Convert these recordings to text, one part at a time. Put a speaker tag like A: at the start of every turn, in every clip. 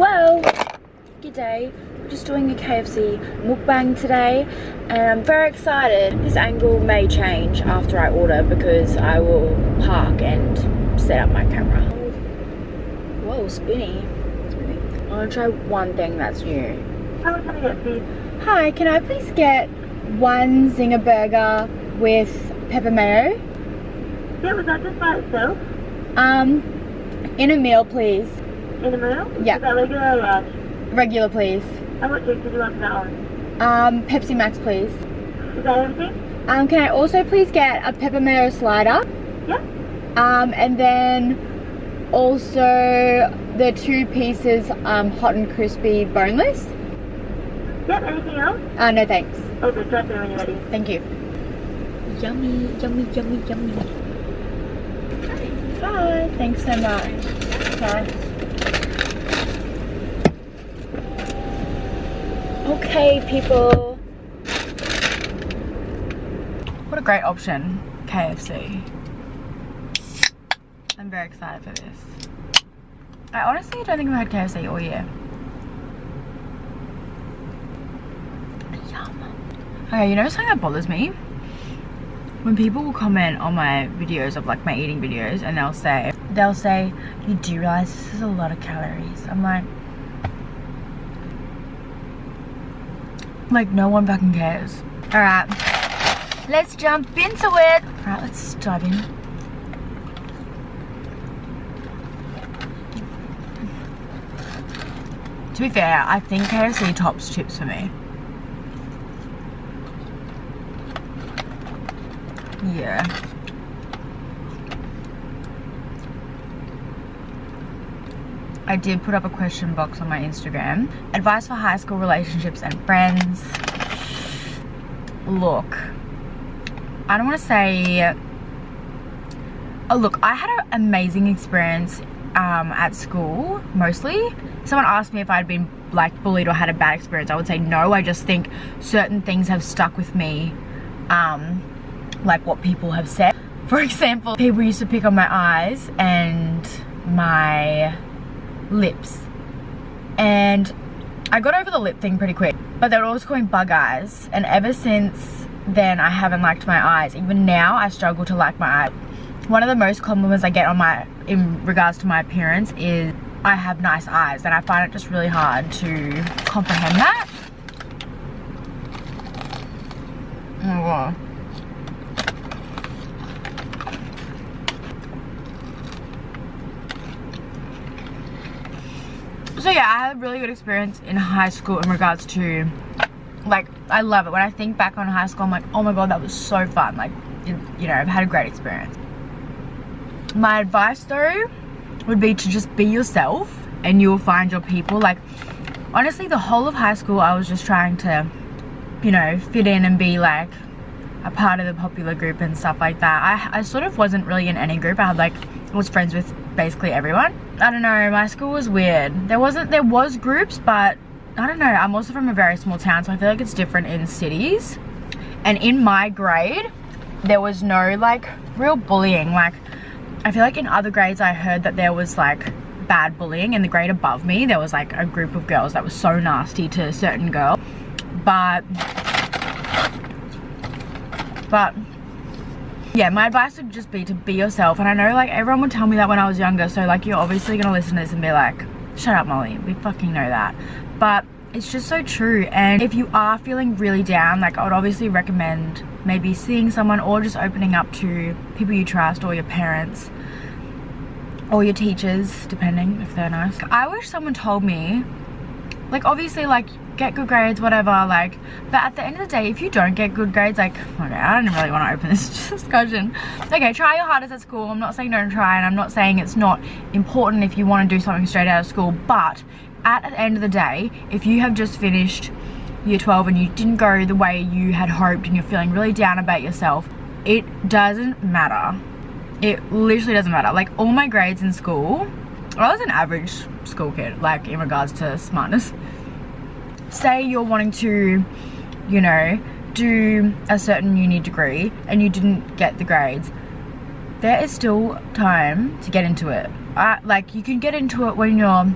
A: Well, good day. We're just doing a KFC mukbang today and I'm very excited. This angle may change after I order because I will park and set up my camera. Whoa, spinny. I'm gonna try one thing that's new.
B: How much can I get, please?
A: Hi, can I please get one zinger burger with pepper mayo?
B: Yeah, was that just by itself?
A: In a meal, please.
B: In a meal?
A: Yeah.
B: Is that regular or large?
A: Regular, please.
B: How much drink did you want for that one?
A: Pepsi Max, please.
B: Is that everything?
A: Can I also please get a pepper mayo slider?
B: Yeah.
A: And then also the 2 pieces hot and crispy boneless.
B: Yeah, anything else?
A: No thanks.
B: Okay, drop it when you're ready.
A: Thank you. Yummy, yummy, yummy, yummy. Bye. Thanks so much. Bye. Okay, people. What a great option, KFC. I'm very excited for this. I honestly don't think I've had KFC all year. Yum. Okay, you know something that bothers me? When people will comment on my videos of like my eating videos and they'll say, you do realize this is a lot of calories. I'm like no one fucking cares. Alright, let's jump into it. Alright, let's dive in. To be fair, I think KFC tops chips for me. Yeah. I did put up a question box on my Instagram. Advice for high school relationships and friends. Look, I don't want to say... Oh, look, I had an amazing experience at school, mostly. Someone asked me if I'd been like bullied or had a bad experience. I would say no. I just think certain things have stuck with me, like what people have said. For example, people used to pick on my eyes and my lips, and I got over the lip thing pretty quick, but they were always calling bug eyes, and ever since then I haven't liked my eyes. Even now I struggle to like my eyes. One of the most compliments I get in regards to my appearance is I have nice eyes, and I find it just really hard to comprehend that. Oh. So yeah, I had a really good experience in high school in regards to, like, I love it. When I think back on high school, I'm like, oh my god, that was so fun. Like, you know, I've had a great experience. My advice though would be to just be yourself and you'll find your people. Like, honestly, the whole of high school I was just trying to, you know, fit in and be like a part of the popular group and stuff like that. I sort of wasn't really in any group. I was friends with basically everyone. I don't know, my school was weird. There was groups, but I don't know, I'm also from a very small town, so I feel like it's different in cities. And in my grade, there was no like real bullying. Like, I feel like in other grades I heard that there was like bad bullying. In the grade above me, there was like a group of girls that was so nasty to a certain girl. But yeah, my advice would just be to be yourself. And I know like everyone would tell me that when I was younger, so like you're obviously gonna listen to this and be like, shut up Molly, we fucking know that. But it's just so true. And if you are feeling really down, like I would obviously recommend maybe seeing someone or just opening up to people you trust, or your parents or your teachers, depending if they're nice. I wish someone told me, like, obviously like get good grades, whatever, like, but at the end of the day, if you don't get good grades, like, okay, I don't really want to open this discussion. Okay, try your hardest at school. I'm not saying don't try, and I'm not saying it's not important if you want to do something straight out of school, but at the end of the day, if you have just finished year 12 and you didn't go the way you had hoped and you're feeling really down about yourself, it doesn't matter. It literally doesn't matter. Like, all my grades in school, I was an average school kid, like in regards to smartness. Say you're wanting to, you know, do a certain uni degree and you didn't get the grades, there is still time to get into it. Like, you can get into it when you're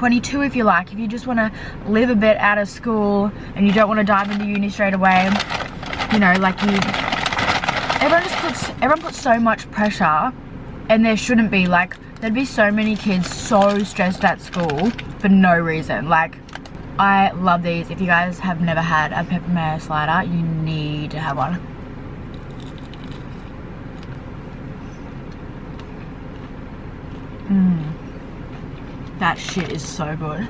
A: 22 if you like, if you just want to live a bit out of school and you don't want to dive into uni straight away, you know, like everyone puts so much pressure, and there shouldn't be. Like, there'd be so many kids so stressed at school for no reason. Like, I love these. If you guys have never had a pepper mayo slider, you need to have one. That shit is so good.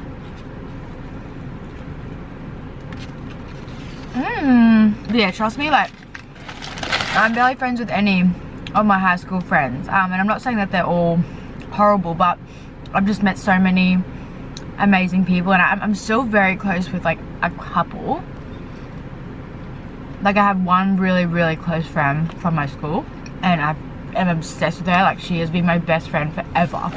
A: Yeah, trust me, like, I'm barely friends with any of my high school friends, and I'm not saying that they're all horrible, but I've just met so many amazing people, and I'm still very close with like a couple. Like, I have one really close friend from my school, and I'm obsessed with her. Like, she has been my best friend forever.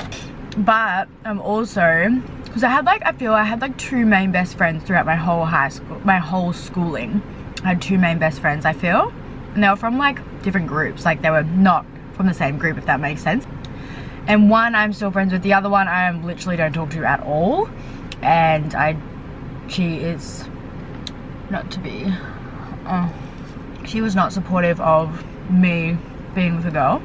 A: But I'm also, because I feel I had like two main best friends throughout my whole schooling. I had two main best friends, I feel, and they were from like different groups. Like, they were not from the same group, if that makes sense. And one I'm still friends with, the other one I literally don't talk to at all. And she is not to be, she was not supportive of me being with a girl.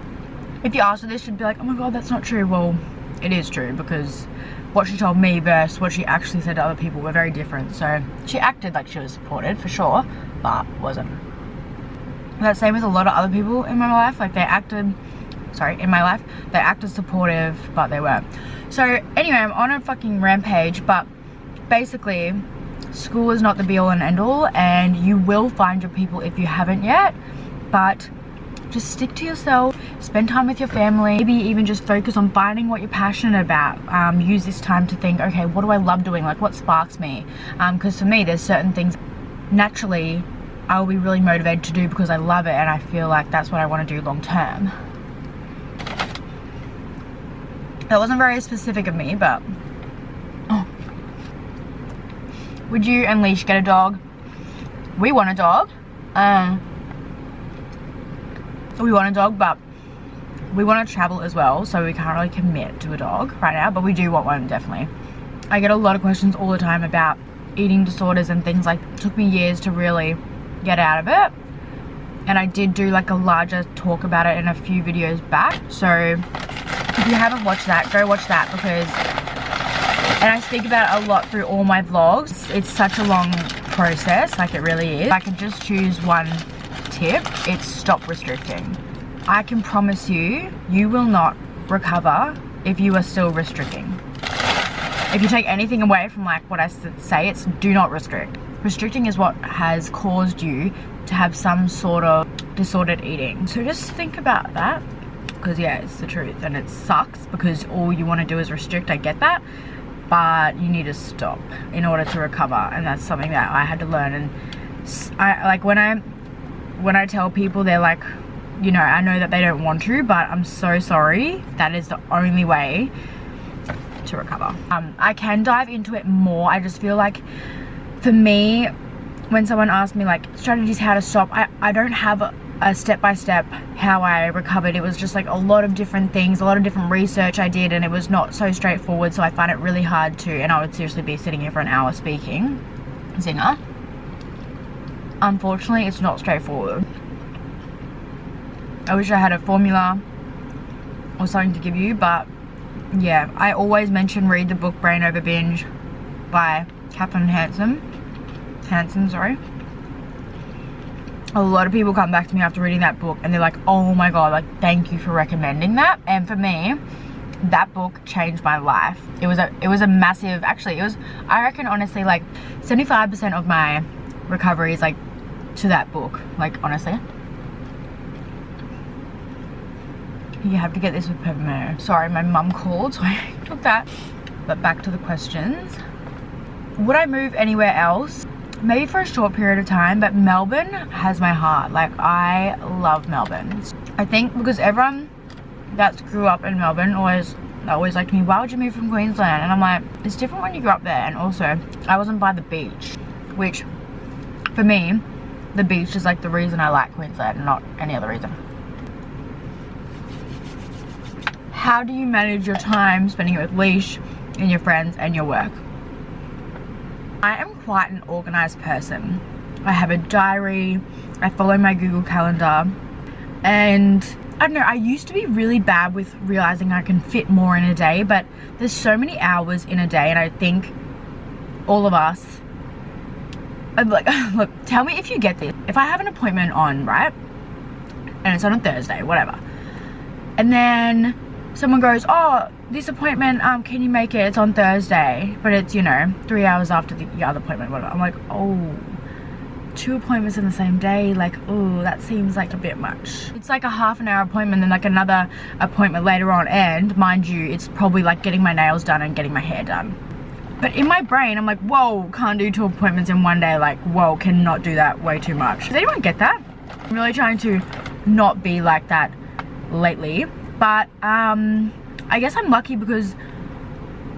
A: If you asked her this, she'd be like, oh my god, that's not true. Well, it is true, because what she told me versus what she actually said to other people were very different. So she acted like she was supported, for sure, but wasn't. That's the same with a lot of other people in my life. Like, in my life, they acted supportive, but they weren't. So anyway, I'm on a fucking rampage, but basically, school is not the be all and end all, and you will find your people if you haven't yet, but just stick to yourself, spend time with your family, maybe even just focus on finding what you're passionate about. Use this time to think, okay, what do I love doing? Like, what sparks me? Because for me, there's certain things naturally I will be really motivated to do because I love it, and I feel like that's what I want to do long term. That wasn't very specific of me, but would you and Leash get a dog? We want a dog. We want a dog, but we want to travel as well, so we can't really commit to a dog right now, but we do want one, definitely. I get a lot of questions all the time about eating disorders and things like that. It took me years to really get out of it, and I did do like a larger talk about it in a few videos back. So if you haven't watched that, go watch that, because, and I speak about it a lot through all my vlogs. It's such a long process, like, it really is. If I could just choose one tip, it's stop restricting. I can promise you, you will not recover if you are still restricting. If you take anything away from like what I say, it's do not restrict. Restricting is what has caused you to have some sort of disordered eating. So just think about that, because yeah, it's the truth, and it sucks because all you want to do is restrict. I get that, but you need to stop in order to recover, and that's something that I had to learn. And I like when I tell people, they're like, you know, I know that they don't want to, but I'm so sorry. That is the only way to recover. I can dive into it more. I just feel like, for me, when someone asks me like strategies how to stop, I don't have a step-by-step how I recovered. It was just like a lot of different things, a lot of different research I did, and it was not so straightforward, so I find it really hard to, and I would seriously be sitting here for an hour speaking. Zinger. Unfortunately, it's not straightforward. I wish I had a formula or something to give you, but yeah, I always mention read the book Brain Over Binge by Katherine Hanson, sorry. A lot of people come back to me after reading that book and they're like, oh my god, like, thank you for recommending that. And for me, that book changed my life. It was a massive, actually, it was, I reckon, honestly, like 75% of my recovery is like to that book, like, honestly. You have to get this with peppermint. Sorry, my mum called, so I took that. But back to the questions. Would I move anywhere else? Maybe for a short period of time, but Melbourne has my heart. Like, I love Melbourne. I think because everyone that grew up in Melbourne always like to me, why would you move from Queensland? And I'm like, it's different when you grew up there. And also, I wasn't by the beach, which for me, the beach is like the reason I like Queensland, not any other reason. How do you manage your time spending it with Leash and your friends and your work. I am quite an organized person. I have a diary, I follow my Google Calendar, and I don't know, I used to be really bad with realizing I can fit more in a day, but there's so many hours in a day, and I think all of us, I'm like, look, tell me if you get this. If I have an appointment on, right, and it's on a Thursday, whatever, and then someone goes, oh, this appointment, can you make it? It's on Thursday, but it's, you know, 3 hours after the other appointment, whatever. I'm like, oh, 2 appointments in the same day, like, oh, that seems like a bit much. It's like a half an hour appointment, then like another appointment later on, and mind you, it's probably like getting my nails done and getting my hair done. But in my brain, I'm like, whoa, can't do 2 appointments in one day, like, whoa, cannot do that, way too much. Does anyone get that? I'm really trying to not be like that lately, but I guess I'm lucky because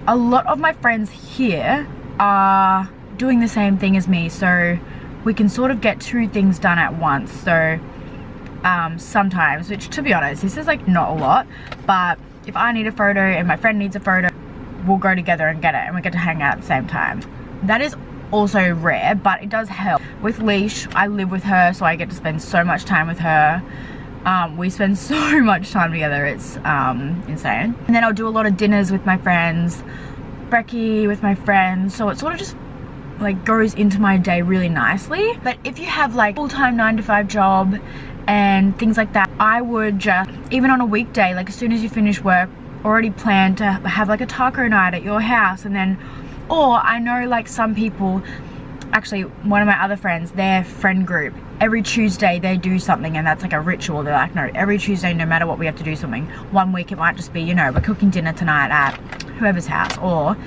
A: a lot of my friends here are doing the same thing as me, so we can sort of get 2 things done at once. So sometimes, which to be honest, this is like not a lot, but if I need a photo and my friend needs a photo, we'll go together and get it, and we get to hang out at the same time. That is also rare, but it does help. With Leash, I live with her, so I get to spend so much time with her. We spend so much time together, it's insane. And then I'll do a lot of dinners with my friends, brekkie with my friends, so it sort of just like goes into my day really nicely. But if you have like full-time 9-to-5 job and things like that, I would just, even on a weekday, like as soon as you finish work, already plan to have like a taco night at your house. And then, or I know like some people, actually one of my other friends, their friend group, every Tuesday they do something, and that's like a ritual. They're like, no, every Tuesday, no matter what, we have to do something. One week it might just be, you know, we're cooking dinner tonight at whoever's house, or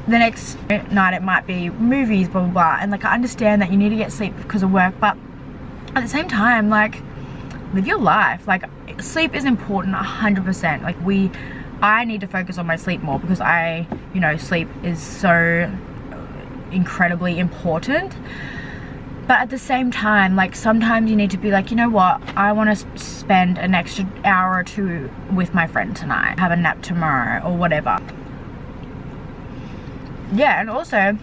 A: the next night it might be movies, blah blah blah. And like, I understand that you need to get sleep because of work, but at the same time, like, live your life. Like, sleep is important 100%. Like, I need to focus on my sleep more, because you know, sleep is so incredibly important. But at the same time, like, sometimes you need to be like, you know what, I want to spend an extra hour or 2 with my friend tonight, have a nap tomorrow or whatever. Yeah, and also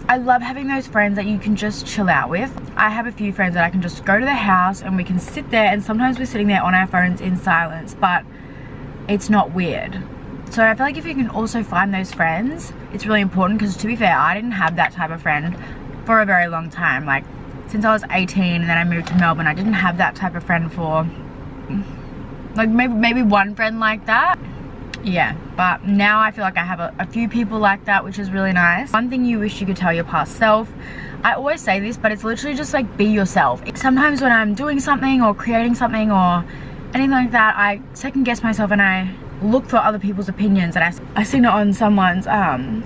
A: I love having those friends that you can just chill out with. I have a few friends that I can just go to their house and we can sit there, and sometimes we're sitting there on our phones in silence, but it's not weird. So I feel like if you can also find those friends, it's really important, because to be fair, I didn't have that type of friend for a very long time. Like, since I was 18 and then I moved to Melbourne, I didn't have that type of friend for like maybe one friend like that. Yeah, but now I feel like I have a few people like that, which is really nice. One thing you wish you could tell your past self, I always say this, but it's literally just like, be yourself. Sometimes when I'm doing something or creating something or anything like that, I second guess myself and I look for other people's opinions. And I seen it on someone's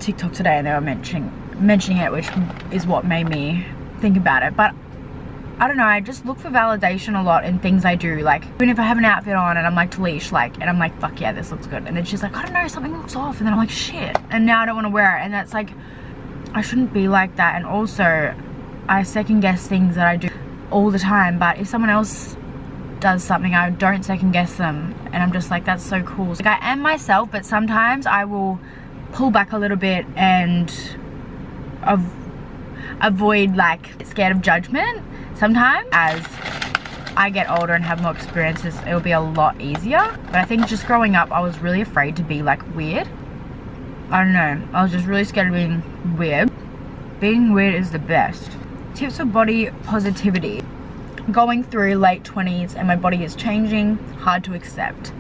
A: TikTok today, and they were mentioning it, which is what made me think about it. But I don't know, I just look for validation a lot in things I do. Like, even if I have an outfit on and I'm like to Leash, like, and I'm like, fuck yeah, this looks good, and then she's like, I don't know, something looks off, and then I'm like, shit, and now I don't want to wear it. And that's like, I shouldn't be like that. And also, I second guess things that I do all the time, but if someone else does something, I don't second guess them, and I'm just like, that's so cool. Like, I am myself, but sometimes I will pull back a little bit and avoid, like, scared of judgment. Sometimes as I get older and have more experiences, it'll be a lot easier. But I think just growing up, I was really afraid to be like weird. I don't know, I was just really scared of being weird. Being weird is the best. Tips for body positivity. Going through late 20s and my body is changing, hard to accept.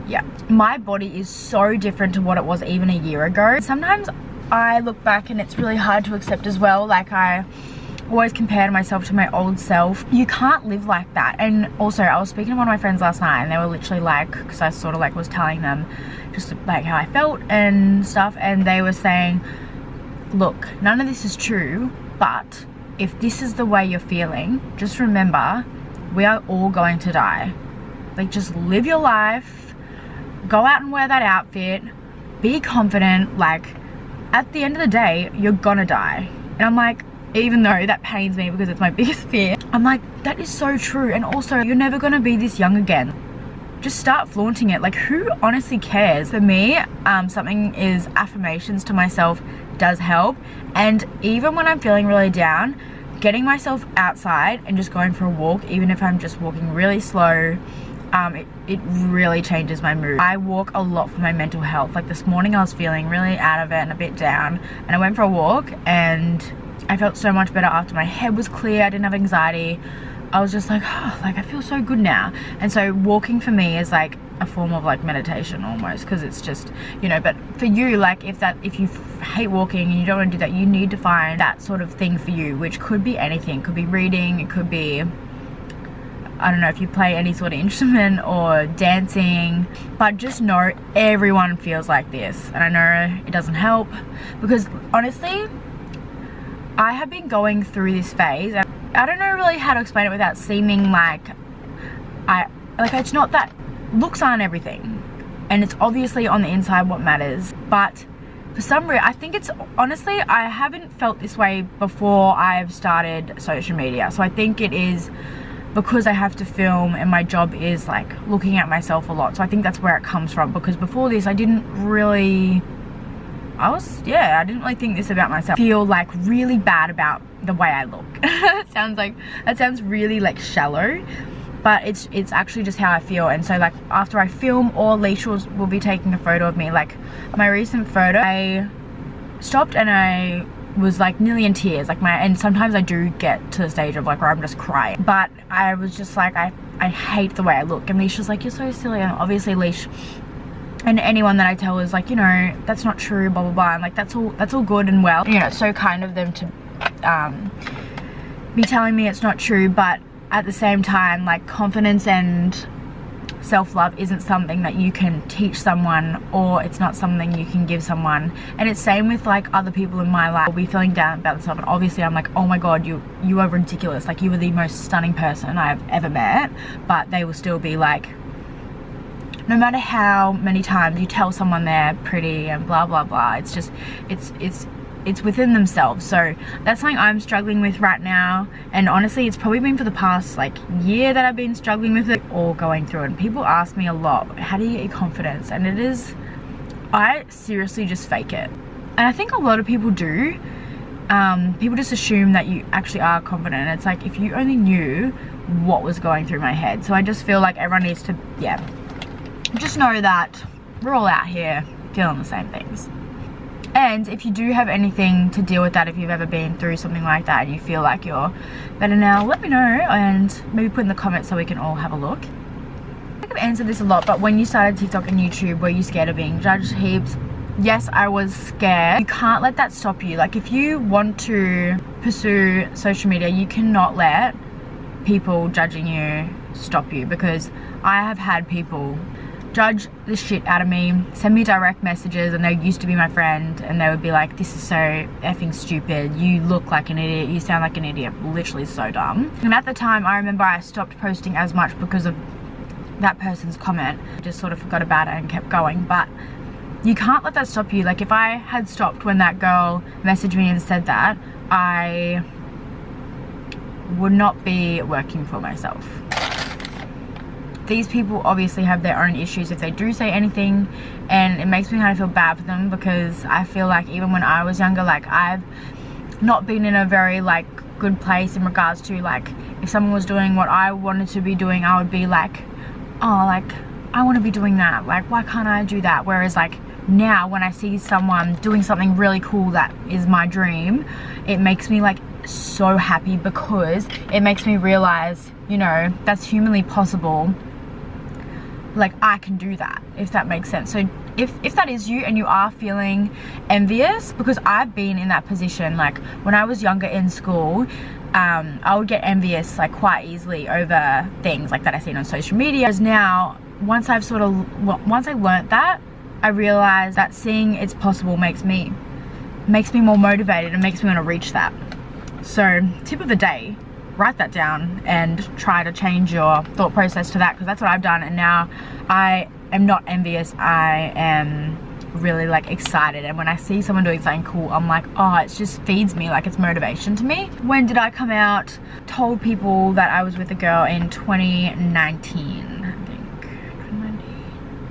A: Yeah, my body is so different to what it was even a year ago. Sometimes I look back and it's really hard to accept as well. Like, I always compare myself to my old self. You can't live like that. And also, I was speaking to one of my friends last night, and they were literally like, because I sort of like was telling them just like how I felt and stuff, and they were saying, look, none of this is true, but if this is the way you're feeling, just remember, we are all going to die. Like, just live your life, go out and wear that outfit, be confident. Like, at the end of the day, you're gonna die. And I'm like, even though that pains me because it's my biggest fear, I'm like, that is so true. And also, you're never gonna be this young again. just start flaunting it. Like, who honestly cares? For me, something is affirmations to myself does help. And even when I'm feeling really down, getting myself outside and just going for a walk, even if I'm just walking really slow, it really changes my mood. I walk a lot for my mental health. Like this morning I was feeling really out of it and a bit down, and I went for a walk and I felt so much better after. My head was clear, I didn't have anxiety. I was just like, oh, like I feel so good now. And so walking for me is like a form of like meditation almost, because it's just, you know. But for you, like if you hate walking and you don't want to do that, you need to find that sort of thing for you, which could be anything. It could be reading, it could be, I don't know, if you play any sort of instrument or dancing. But just know everyone feels like this, and I know it doesn't help, because honestly I have been going through this phase. I don't know really how to explain it without seeming like it's not that looks aren't everything, and it's obviously on the inside what matters. But for some reason, I think it's honestly, I haven't felt this way before I've started social media. So I think it is because I have to film and my job is like looking at myself a lot. So I think that's where it comes from, because before this I didn't really I didn't really think this about myself. I feel like really bad about the way I look. That sounds really like shallow, but it's actually just how I feel. And so like after I film, or Leisha will be taking a photo of me. Like my recent photo, I stopped and I was like nearly in tears, like and sometimes I do get to the stage of like where I'm just crying, but I was just like, I hate the way I look. And Leisha's like, you're so silly. And obviously Leisha and anyone that I tell is like, you know, that's not true, blah blah blah. And like that's all good and well, you know, so kind of them to be telling me it's not true. But at the same time, like confidence and self-love isn't something that you can teach someone, or it's not something you can give someone. And it's same with like other people in my life. I'll be feeling down about themselves, and obviously I'm like, oh my god, you are ridiculous, like you were the most stunning person I've ever met. But they will still be like, no matter how many times you tell someone they're pretty and blah blah blah, it's just it's within themselves. So that's something I'm struggling with right now, and honestly it's probably been for the past like year that I've been struggling with it, or going through it. And people ask me a lot, how do you get your confidence? And it is, I seriously just fake it. And I think a lot of people do. People just assume that you actually are confident, and it's like, if you only knew what was going through my head. So I just feel like everyone needs to, just know that we're all out here feeling the same things. And if you do have anything to deal with that, if you've ever been through something like that and you feel like you're better now, let me know, and maybe put in the comments so we can all have a look. I think I've answered this a lot, but when you started TikTok and YouTube, were you scared of being judged heaps? Yes, I was scared. You can't let that stop you. Like if you want to pursue social media, you cannot let people judging you stop you, because I have had people judge the shit out of me, send me direct messages, and they used to be my friend, and they would be like, this is so effing stupid, you look like an idiot, you sound like an idiot, literally so dumb. And at the time I remember I stopped posting as much because of that person's comment. Just sort of forgot about it and kept going. But you can't let that stop you. Like if I had stopped when that girl messaged me and said that, I would not be working for myself. These people obviously have their own issues if they do say anything, and it makes me kind of feel bad for them, because I feel like even when I was younger, like I've not been in a very like good place in regards to, like if someone was doing what I wanted to be doing, I would be like, oh, like I want to be doing that, like why can't I do that? Whereas like now when I see someone doing something really cool that is my dream, it makes me like so happy, because it makes me realize, you know, that's humanly possible. Like I can do that, if that makes sense. So if that is you and you are feeling envious, because I've been in that position, like when I was younger in school, I would get envious like quite easily over things like that I seen on social media. As now, once I learnt that, I realized that seeing it's possible makes me more motivated and makes me want to reach that. So tip of the day, write that down and try to change your thought process to that, because that's what I've done. And now I am not envious, I am really like excited. And when I see someone doing something cool, I'm like, oh, it just feeds me, like it's motivation to me. When did I come out? Told people that I was with a girl in 2019, I think.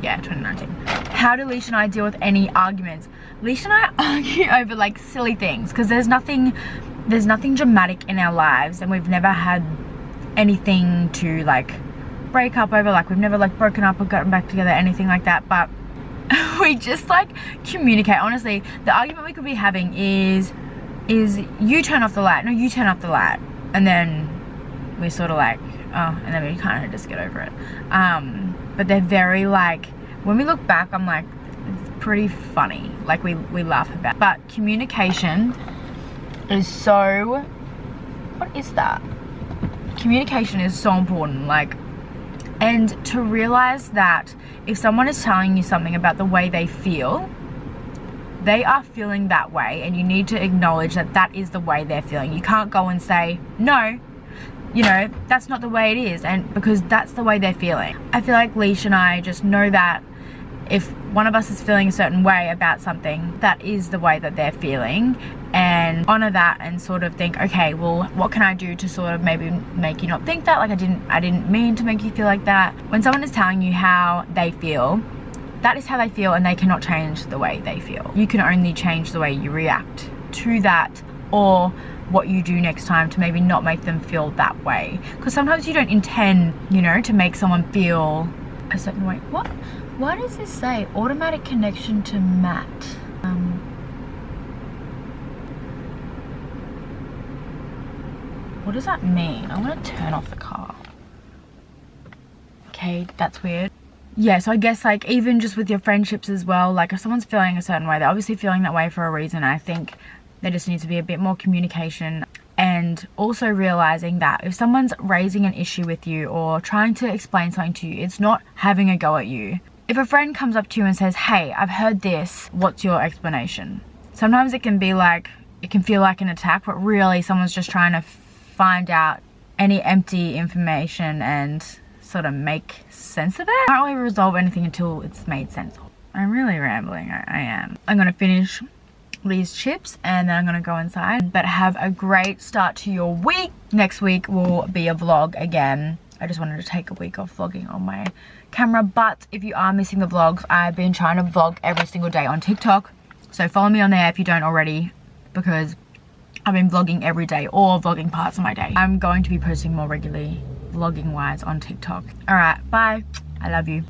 A: Yeah, 2019. How do Leisha and I deal with any arguments? Leisha and I argue over like silly things because there's nothing dramatic in our lives, and we've never had anything to like break up over. Like we've never like broken up or gotten back together, anything like that. But we just like communicate. Honestly, the argument we could be having is you turn off the light. No, you turn off the light, and then we sort of like, oh, and then we kind of just get over it. But they're very like, when we look back, I'm like, it's pretty funny. Like we laugh about it. But communication is so, what is that? Communication is so important. Like, and to realize that if someone is telling you something about the way they feel, they are feeling that way, and you need to acknowledge that that is the way they're feeling. You can't go and say, no, you know, that's not the way it is, and because that's the way they're feeling. I feel like Leisha and I just know that if one of us is feeling a certain way about something, that is the way that they're feeling, and honor that and sort of think, okay, well, what can I do to sort of maybe make you not think that? Like I didn't mean to make you feel like that. When someone is telling you how they feel, that is how they feel, and they cannot change the way they feel. You can only change the way you react to that, or what you do next time to maybe not make them feel that way. Because sometimes you don't intend, you know, to make someone feel a certain way. What? Why does this say automatic connection to Matt? What does that mean? I'm gonna turn off the car. Okay, that's weird. Yeah, so I guess like even just with your friendships as well, like if someone's feeling a certain way, they're obviously feeling that way for a reason. I think there just needs to be a bit more communication, and also realizing that if someone's raising an issue with you or trying to explain something to you, it's not having a go at you. If a friend comes up to you and says, hey, I've heard this, what's your explanation? Sometimes it can be like, it can feel like an attack, but really someone's just trying to find out any empty information and sort of make sense of it. I can't really resolve anything until it's made sense. I'm really rambling, I am. I'm gonna finish these chips and then I'm gonna go inside. But have a great start to your week. Next week will be a vlog again. I just wanted to take a week off vlogging on my camera, but if you are missing the vlogs, I've been trying to vlog every single day on TikTok, so follow me on there if you don't already, because I've been vlogging every day or vlogging parts of my day. I'm going to be posting more regularly vlogging wise on TikTok. All right, bye. I love you.